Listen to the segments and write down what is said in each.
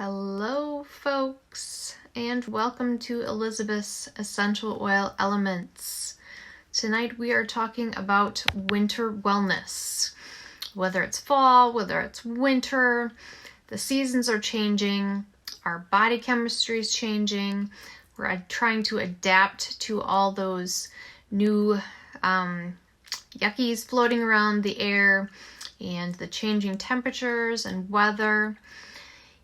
Hello folks, and welcome to Elizabeth's Essential Oil Elements. Tonight we are talking about winter wellness. Whether it's fall, whether it's winter, the seasons are changing, our body chemistry is changing, we're trying to adapt to all those new yuckies floating around the air and the changing temperatures and weather.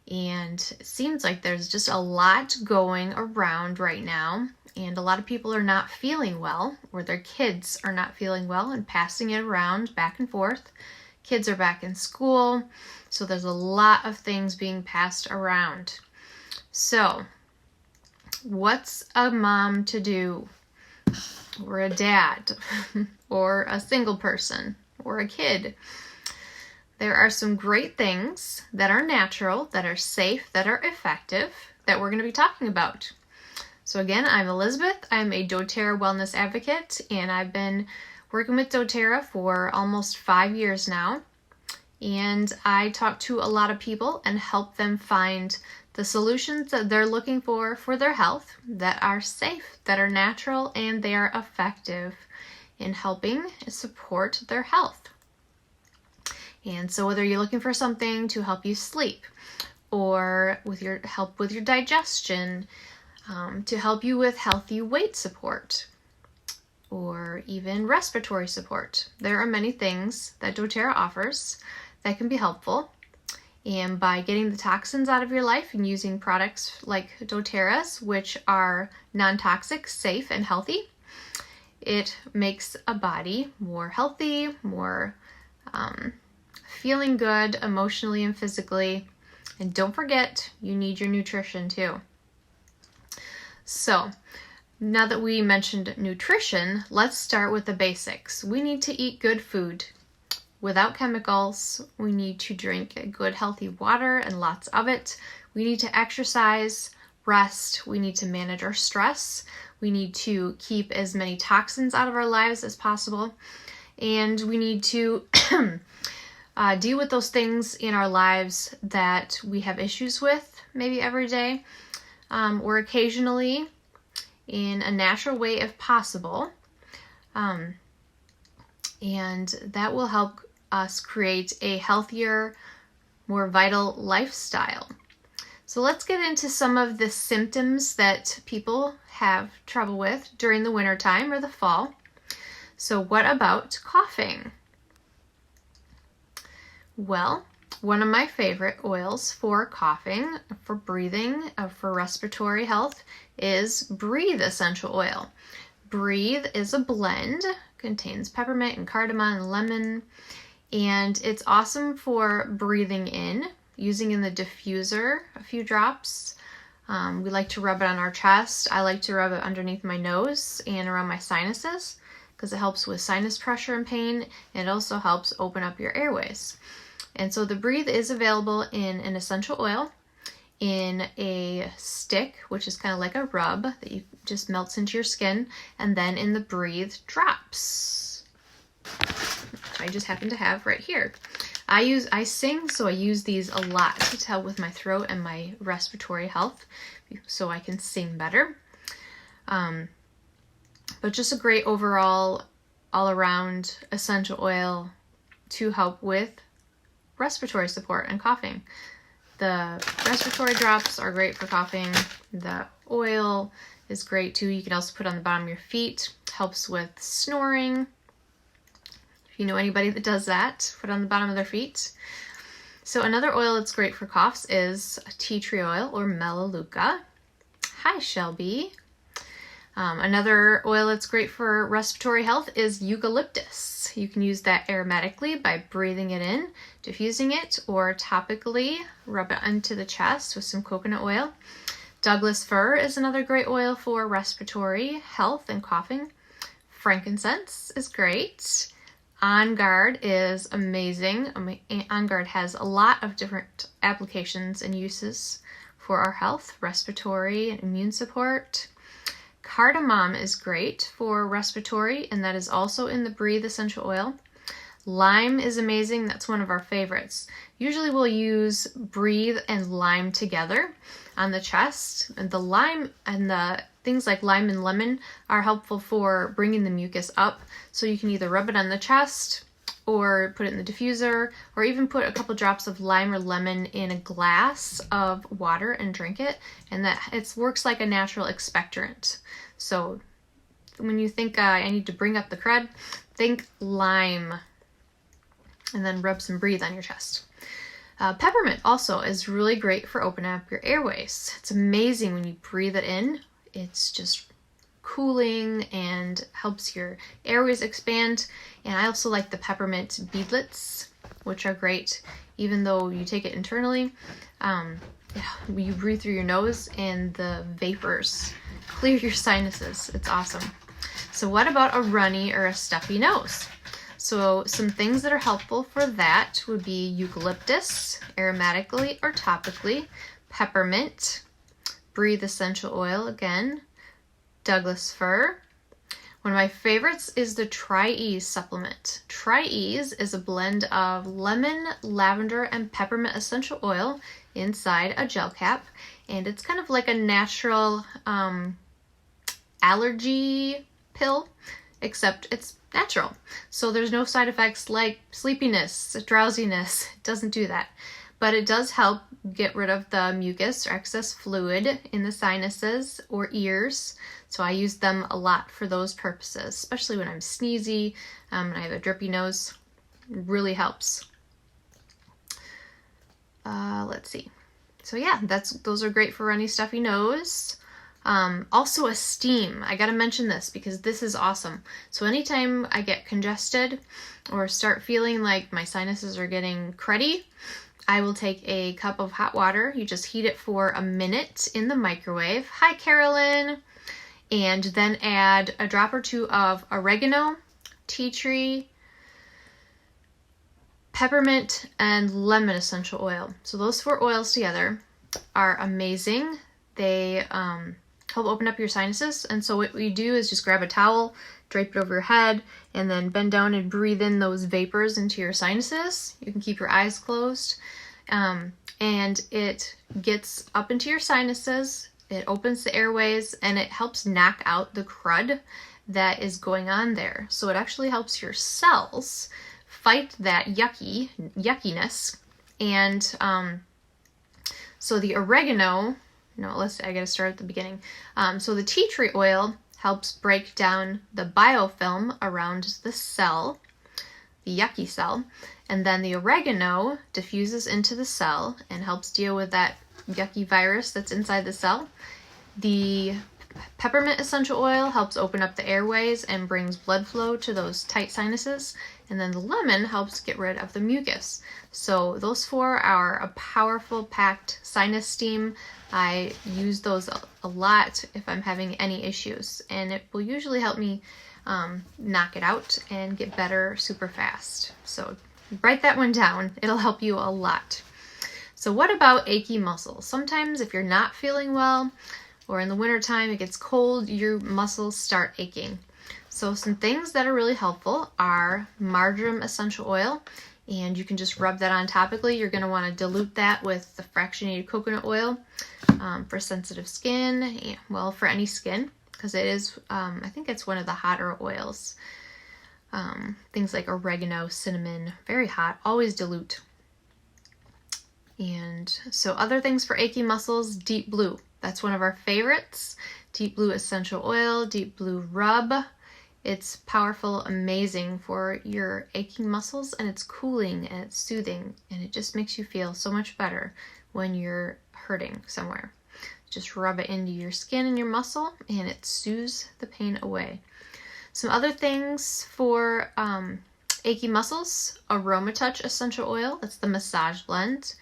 And it seems like there's just a lot going around right now, and a lot of people are not feeling well, or their kids are not feeling well and passing it around back and forth. Kids are back in school, so there's a lot of things being passed around. So, what's a mom to do, or a dad, or a single person, or a kid? There are some great things that are natural, that are safe, that are effective, that we're going to be talking about. So again, I'm Elizabeth. I'm a doTERRA wellness advocate, and I've been working with doTERRA for almost 5 years now. And I talk to a lot of people and help them find the solutions that they're looking for their health, that are safe, that are natural, and they are effective in helping support their health. And so whether you're looking for something to help you sleep, or with your help with your digestion, to help you with healthy weight support, or even respiratory support, there are many things that doTERRA offers that can be helpful. And by getting the toxins out of your life and using products like doTERRA's, which are non-toxic, safe, and healthy, it makes a body more healthy, more feeling good emotionally and physically. And don't forget, you need your nutrition too. So, now that we mentioned nutrition, let's start with the basics. We need to eat good food without chemicals. We need to drink good healthy water and lots of it. We need to exercise, rest. We need to manage our stress. We need to keep as many toxins out of our lives as possible. And we need to deal with those things in our lives that we have issues with, maybe every day, or occasionally, in a natural way if possible. And that will help us create a healthier, more vital lifestyle. So let's get into some of the symptoms that people have trouble with during the wintertime or the fall. So what about coughing? Well, one of my favorite oils for coughing, for breathing, for respiratory health is Breathe essential oil. Breathe is a blend, contains peppermint and cardamom and lemon, and it's awesome for breathing in, using in the diffuser a few drops. We like to rub it on our chest. I like to rub it underneath my nose and around my sinuses because it helps with sinus pressure and pain, and it also helps open up your airways. And so the Breathe is available in an essential oil, in a stick, which is kind of like a rub that you just melts into your skin, and then in the Breathe drops, which I just happen to have right here. I sing, so I use these a lot to help with my throat and my respiratory health, so I can sing better. But just a great overall, all-around essential oil to help with respiratory support and coughing. The respiratory drops are great for coughing. The oil is great too. You can also put it on the bottom of your feet. Helps with snoring. If you know anybody that does that, put it on the bottom of their feet. So another oil that's great for coughs is tea tree oil or melaleuca. Hi, Shelby. Another oil that's great for respiratory health is eucalyptus. You can use that aromatically by breathing it in, diffusing it, or topically rub it into the chest with some coconut oil. Douglas fir is another great oil for respiratory health and coughing. Frankincense is great. On Guard is amazing. On Guard has a lot of different applications and uses for our health, respiratory and immune support. Cardamom is great for respiratory, and that is also in the Breathe essential oil. Lime is amazing. That's one of our favorites. Usually we'll use Breathe and lime together on the chest. And the lime and the things like lime and lemon are helpful for bringing the mucus up. So you can either rub it on the chest or put it in the diffuser, or even put a couple drops of lime or lemon in a glass of water and drink it. And that it works like a natural expectorant. So when you think I need to bring up the crud, think lime, and then rub some Breathe on your chest. Peppermint also is really great for opening up your airways. It's amazing when you breathe it in. It's just cooling and helps your airways expand. And I also like the peppermint beadlets, which are great even though you take it internally. You breathe through your nose and the vapors clear your sinuses. It's awesome. So what about a runny or a stuffy nose? So some things that are helpful for that would be eucalyptus, aromatically or topically, peppermint, Breathe essential oil again, Douglas fir. One of my favorites is the Tri-Ease supplement. Tri-Ease is a blend of lemon, lavender, and peppermint essential oil inside a gel cap, and it's kind of like a natural allergy pill, except it's natural. So there's no side effects like sleepiness, drowsiness. It doesn't do that. But it does help get rid of the mucus or excess fluid in the sinuses or ears. So I use them a lot for those purposes, especially when I'm sneezy and I have a drippy nose. It really helps. Let's see. So yeah, those are great for runny, stuffy nose. Also a steam. I gotta mention this because this is awesome. So anytime I get congested or start feeling like my sinuses are getting cruddy, I will take a cup of hot water. You just heat it for a minute in the microwave. Hi, Carolyn. And then add a drop or two of oregano, tea tree, peppermint, and lemon essential oil. So those 4 oils together are amazing. They help open up your sinuses. And so what we do is just grab a towel, drape it over your head, and then bend down and breathe in those vapors into your sinuses. You can keep your eyes closed. And it gets up into your sinuses, it opens the airways, and it helps knock out the crud that is going on there. So it actually helps your cells fight that yuckiness. And so the oregano, I gotta start at the beginning. So the tea tree oil helps break down the biofilm around the cell, the yucky cell, and then the oregano diffuses into the cell and helps deal with that yucky virus that's inside the cell. The peppermint essential oil helps open up the airways and brings blood flow to those tight sinuses, and then the lemon helps get rid of the mucus. So those 4 are a powerful packed sinus steam. I use those a lot if I'm having any issues, and it will usually help me knock it out and get better super fast. So write that one down. It'll help you a lot. So what about achy muscles? Sometimes if you're not feeling well, or in the wintertime it gets cold, your muscles start aching. So some things that are really helpful are marjoram essential oil, and you can just rub that on topically. You're going to want to dilute that with the fractionated coconut oil for sensitive skin, well, for any skin, because it is, I think it's one of the hotter oils. Things like oregano, cinnamon, very hot, always dilute. And so other things for achy muscles, deep blue. That's one of our favorites. Deep blue essential oil, deep blue rub. It's powerful, amazing for your aching muscles, and it's cooling and it's soothing, and it just makes you feel so much better when you're hurting somewhere. Just rub it into your skin and your muscle, and it soothes the pain away. Some other things for achy muscles, Aroma Touch essential oil. That's the massage blend.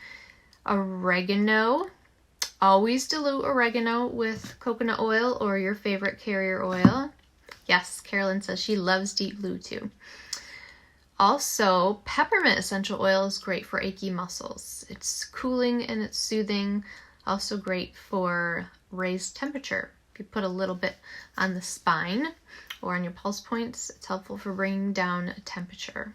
Oregano. Always dilute oregano with coconut oil or your favorite carrier oil. Yes, Carolyn says she loves deep blue too. Also, peppermint essential oil is great for achy muscles. It's cooling and it's soothing. Also great for raised temperature. If you put a little bit on the spine or on your pulse points, it's helpful for bringing down a temperature.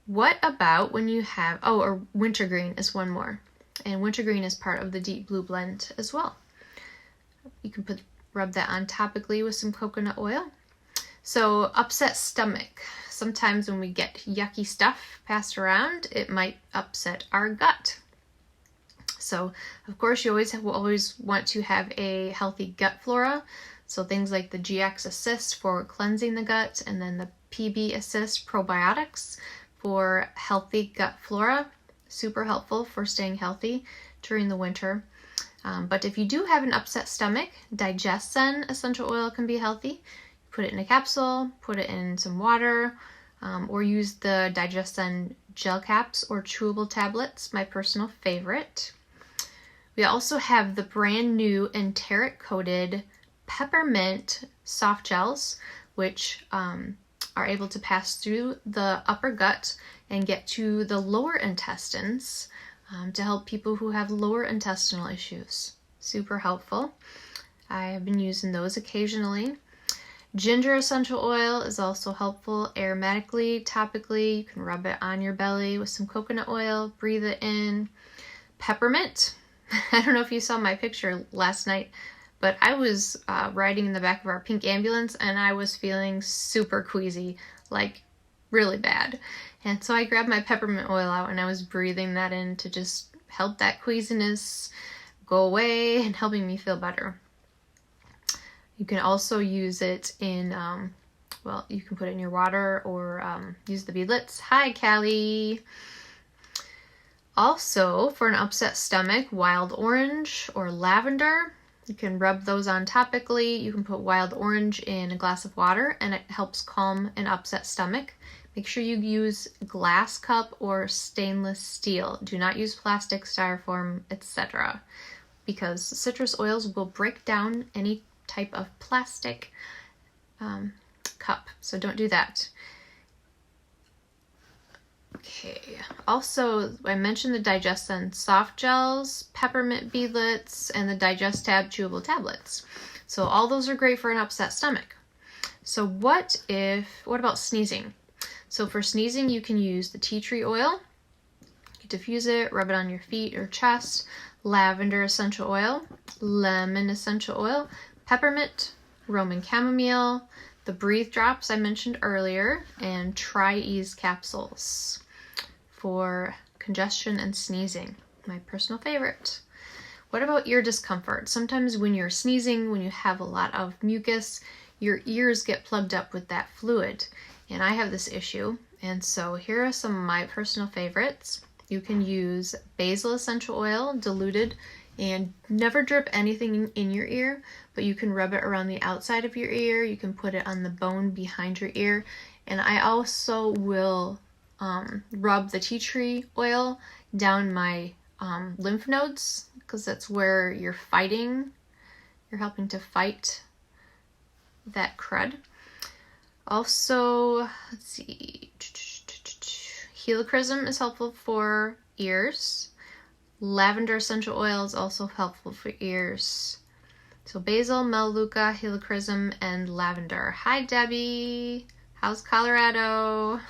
What about when you have, oh, or wintergreen is one more. And wintergreen is part of the deep blue blend as well. You can rub that on topically with some coconut oil. So upset stomach. Sometimes when we get yucky stuff passed around, it might upset our gut. So of course you will always want to have a healthy gut flora. So things like the GX Assist for cleansing the gut, and then the PB Assist probiotics for healthy gut flora. Super helpful for staying healthy during the winter. But if you do have an upset stomach, Digestin essential oil can be healthy. Put it in a capsule, put it in some water, or use the Digestin gel caps or chewable tablets, my personal favorite. We also have the brand new enteric coated peppermint soft gels, which are able to pass through the upper gut and get to the lower intestines to help people who have lower intestinal issues. Super helpful. I have been using those occasionally. Ginger essential oil is also helpful aromatically, topically. You can rub it on your belly with some coconut oil, breathe it in. Peppermint. I don't know if you saw my picture last night, but I was riding in the back of our pink ambulance and I was feeling super queasy, like really bad. And so I grabbed my peppermint oil out and I was breathing that in to just help that queasiness go away and helping me feel better. You can also use it in, well, you can put it in your water or use the beadlets. Hi, Callie. Also, for an upset stomach, wild orange or lavender. You can rub those on topically. You can put wild orange in a glass of water and it helps calm an upset stomach. Make sure you use glass cup or stainless steel. Do not use plastic, styrofoam, etc. because citrus oils will break down any type of plastic cup. So don't do that. Okay, also I mentioned the Digestin soft gels, peppermint beadlets, and the Digestab chewable tablets. So all those are great for an upset stomach. So what about sneezing? So for sneezing, you can use the tea tree oil. You diffuse it, rub it on your feet or chest, lavender essential oil, lemon essential oil, peppermint, Roman chamomile, the breathe drops I mentioned earlier, and Tri-Ease capsules for congestion and sneezing, my personal favorite. What about ear discomfort? Sometimes when you're sneezing, when you have a lot of mucus, your ears get plugged up with that fluid. And I have this issue. And so here are some of my personal favorites. You can use basil essential oil diluted and never drip anything in your ear, but you can rub it around the outside of your ear. You can put it on the bone behind your ear. And I also will rub the tea tree oil down my lymph nodes, because that's where you're helping to fight that crud. Also, let's see, helichrysum is helpful for ears. Lavender essential oil is also helpful for ears. So basil, melaleuca, helichrysum, and lavender. Hi, Debbie. How's Colorado?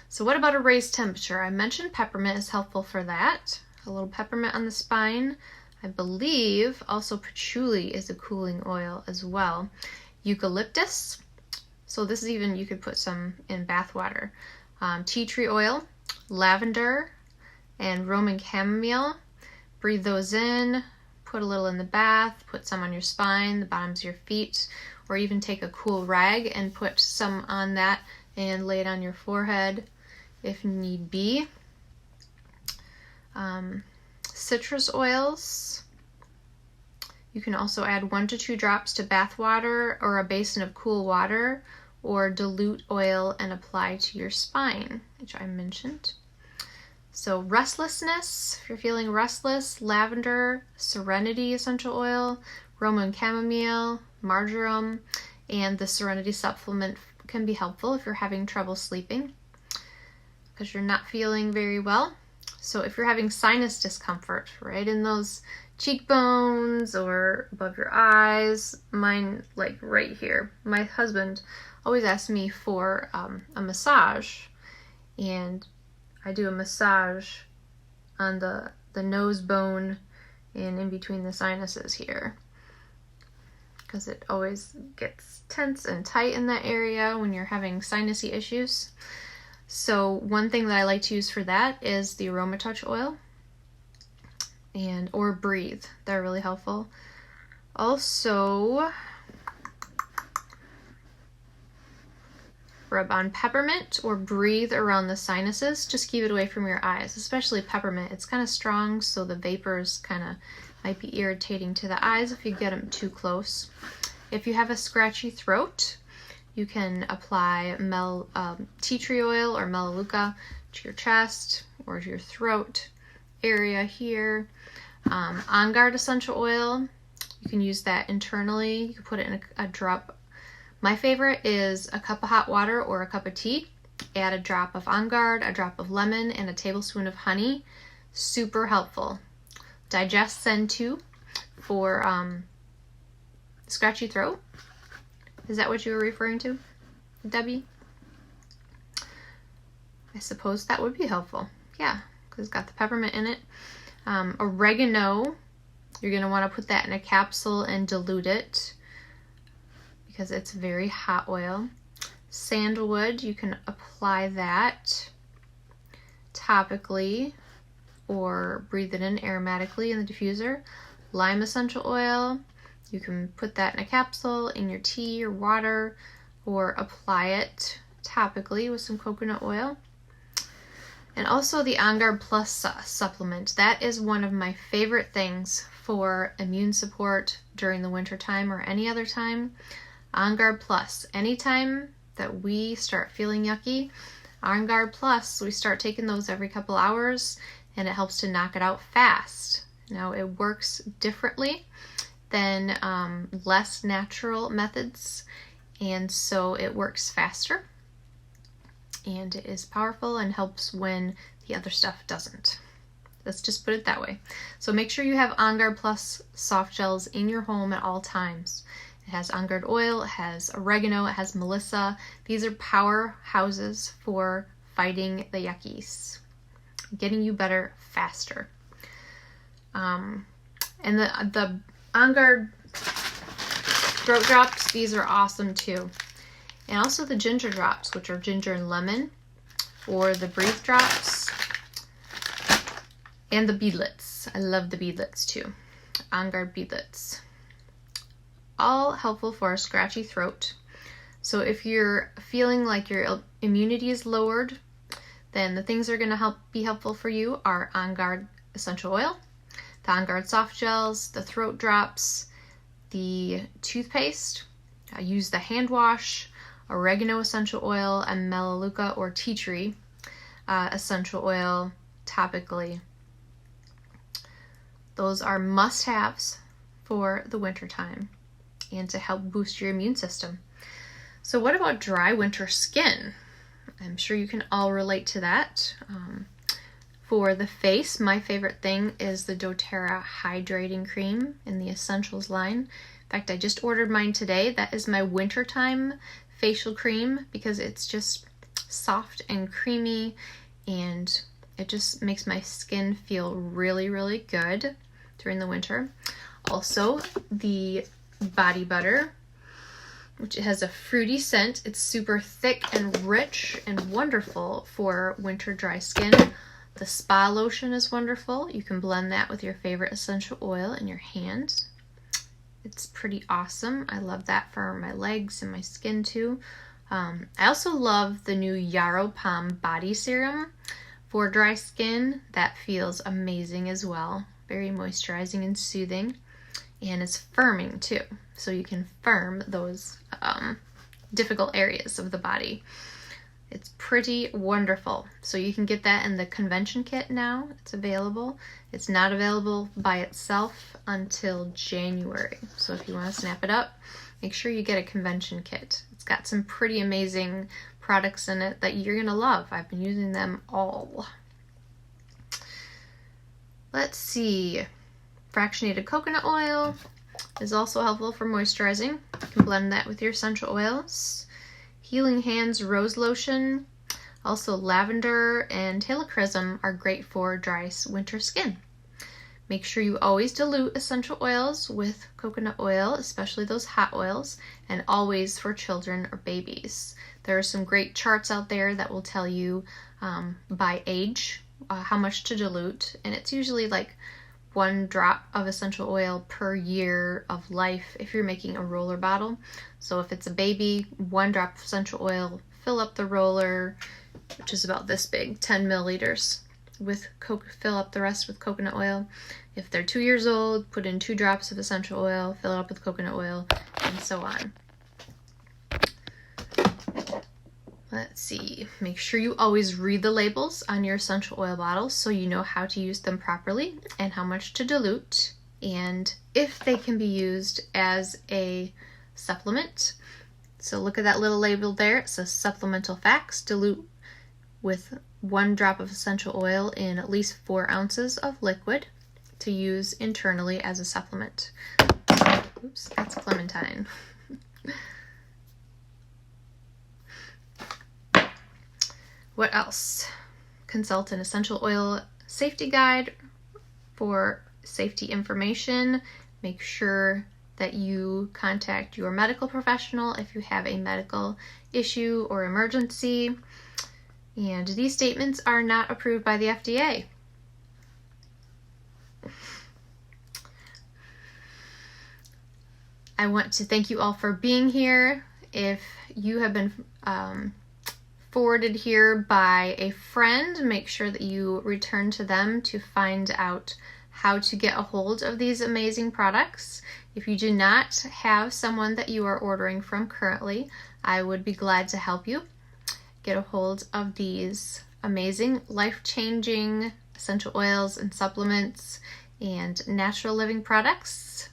So what about a raised temperature? I mentioned peppermint is helpful for that. A little peppermint on the spine. I believe also patchouli is a cooling oil as well. Eucalyptus. So this is even, you could put some in bath water. Tea tree oil, lavender, and Roman chamomile. Breathe those in, put a little in the bath, put some on your spine, the bottoms of your feet, or even take a cool rag and put some on that and lay it on your forehead if need be. Citrus oils. You can also add 1 to 2 drops to bath water or a basin of cool water, or dilute oil and apply to your spine, which I mentioned. So restlessness, if you're feeling restless, lavender, serenity essential oil, Roman chamomile, marjoram, and the serenity supplement can be helpful if you're having trouble sleeping because you're not feeling very well. So if you're having sinus discomfort, right in those cheekbones or above your eyes, mine like right here. My husband always ask me for a massage, and I do a massage on the nose bone and in between the sinuses here, because it always gets tense and tight in that area when you're having sinusy issues. So one thing that I like to use for that is the Aroma Touch oil or Breathe. They're really helpful. Also, rub on peppermint or Breathe around the sinuses. Just keep it away from your eyes, especially peppermint. It's kind of strong, so the vapors kind of might be irritating to the eyes if you get them too close. If you have a scratchy throat, you can apply tea tree oil or melaleuca to your chest or to your throat area here. On Guard essential oil, you can use that internally. You can put it in a drop. My favorite is a cup of hot water or a cup of tea. Add a drop of On Guard, a drop of lemon, and a tablespoon of honey. Super helpful. Digest Zen 2 for scratchy throat. Is that what you were referring to, Debbie? I suppose that would be helpful. Yeah, because it's got the peppermint in it. Oregano, you're going to want to put that in a capsule and dilute it because it's very hot oil. Sandalwood, you can apply that topically or breathe it in aromatically in the diffuser. Lime essential oil, you can put that in a capsule, in your tea or water, or apply it topically with some coconut oil. And also the On Guard Plus supplement. That is one of my favorite things for immune support during the winter time or any other time. On Guard Plus. Anytime that we start feeling yucky, On Guard Plus, we start taking those every couple hours, and it helps to knock it out fast. Now, it works differently than less natural methods, and so it works faster, and it is powerful and helps when the other stuff doesn't. Let's just put it that way. So make sure you have On Guard Plus soft gels in your home at all times. It has On Guard oil, it has oregano, it has melissa. These are powerhouses for fighting the yuckies, getting you better faster. And the On Guard throat drops, these are awesome too. And also the ginger drops, which are ginger and lemon, or the Breathe drops, and the beadlets. I love the beadlets too. On Guard beadlets. All helpful for a scratchy throat. So if you're feeling like your immunity is lowered, then the things that are going to be helpful for you are On Guard essential oil, the On Guard soft gels, the throat drops, the toothpaste. I use the hand wash, oregano essential oil, and melaleuca or tea tree essential oil topically. Those are must-haves for the winter time and to help boost your immune system. So what about dry winter skin? I'm sure you can all relate to that. For the face, my favorite thing is the doTERRA Hydrating Cream in the Essentials line. In fact, I just ordered mine today. That is my wintertime facial cream because it's just soft and creamy, and it just makes my skin feel really, really good during the winter. Also, the body butter, which has a fruity scent. It's super thick and rich and wonderful for winter dry skin. The spa lotion is wonderful. You can blend that with your favorite essential oil in your hand. It's pretty awesome. I love that for my legs and my skin too. I also love the new Yarrow Palm Body Serum for dry skin. That feels amazing as well. Very moisturizing and soothing. And it's firming too. So you can firm those difficult areas of the body. It's pretty wonderful. So you can get that in the convention kit now. It's available. It's not available by itself until January. So if you want to snap it up, make sure you get a convention kit. It's got some pretty amazing products in it that you're going to love. I've been using them all. Let's see. Fractionated coconut oil is also helpful for moisturizing. You can blend that with your essential oils. Healing Hands Rose Lotion. Also, lavender and helichrysum are great for dry winter skin. Make sure you always dilute essential oils with coconut oil, especially those hot oils, and always for children or babies. There are some great charts out there that will tell you by age how much to dilute, and it's usually like 1 drop of essential oil per year of life if you're making a roller bottle. So if it's a baby, 1 drop of essential oil, fill up the roller, which is about this big, 10 milliliters, fill up the rest with coconut oil. If they're 2 years old, put in 2 drops of essential oil, fill it up with coconut oil, and so on. Let's see, make sure you always read the labels on your essential oil bottles so you know how to use them properly and how much to dilute, and if they can be used as a supplement. So look at that little label there. It says supplemental facts. Dilute with 1 drop of essential oil in at least 4 ounces of liquid to use internally as a supplement. Oops, that's clementine. What else? Consult an essential oil safety guide for safety information. Make sure that you contact your medical professional if you have a medical issue or emergency. And these statements are not approved by the FDA. I want to thank you all for being here. If you have been forwarded here by a friend, make sure that you return to them to find out how to get a hold of these amazing products. If you do not have someone that you are ordering from currently, I would be glad to help you get a hold of these amazing, life-changing essential oils and supplements and natural living products.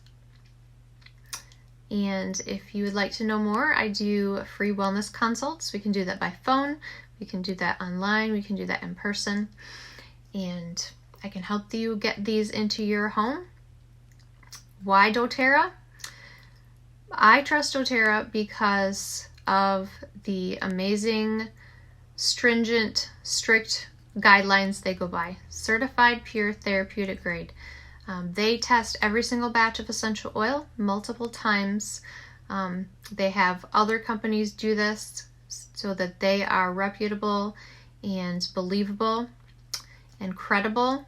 And if you would like to know more, I do free wellness consults. We can do that by phone, we can do that online, we can do that in person, and I can help you get these into your home. Why doTERRA? I trust doTERRA because of the amazing, stringent, strict guidelines they go by. Certified pure therapeutic grade. They test every single batch of essential oil multiple times. They have other companies do this so that they are reputable and believable and credible.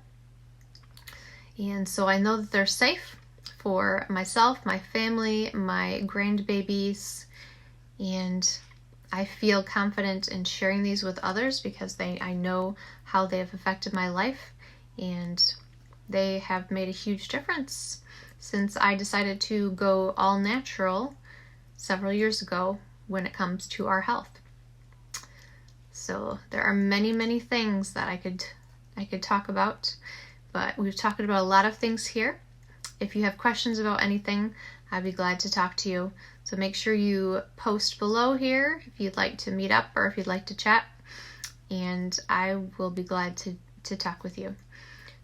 And so I know that they're safe for myself, my family, my grandbabies, and I feel confident in sharing these with others because I know how they have affected my life, and they have made a huge difference since I decided to go all natural several years ago when it comes to our health. So there are many, many things that I could talk about, but we've talked about a lot of things here. If you have questions about anything, I'd be glad to talk to you. So make sure you post below here if you'd like to meet up or if you'd like to chat, and I will be glad to talk with you.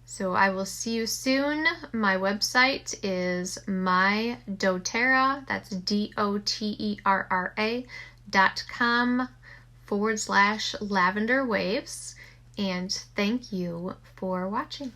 So I will see you soon. My website is mydoterra, that's doterra.com/lavender waves. And thank you for watching.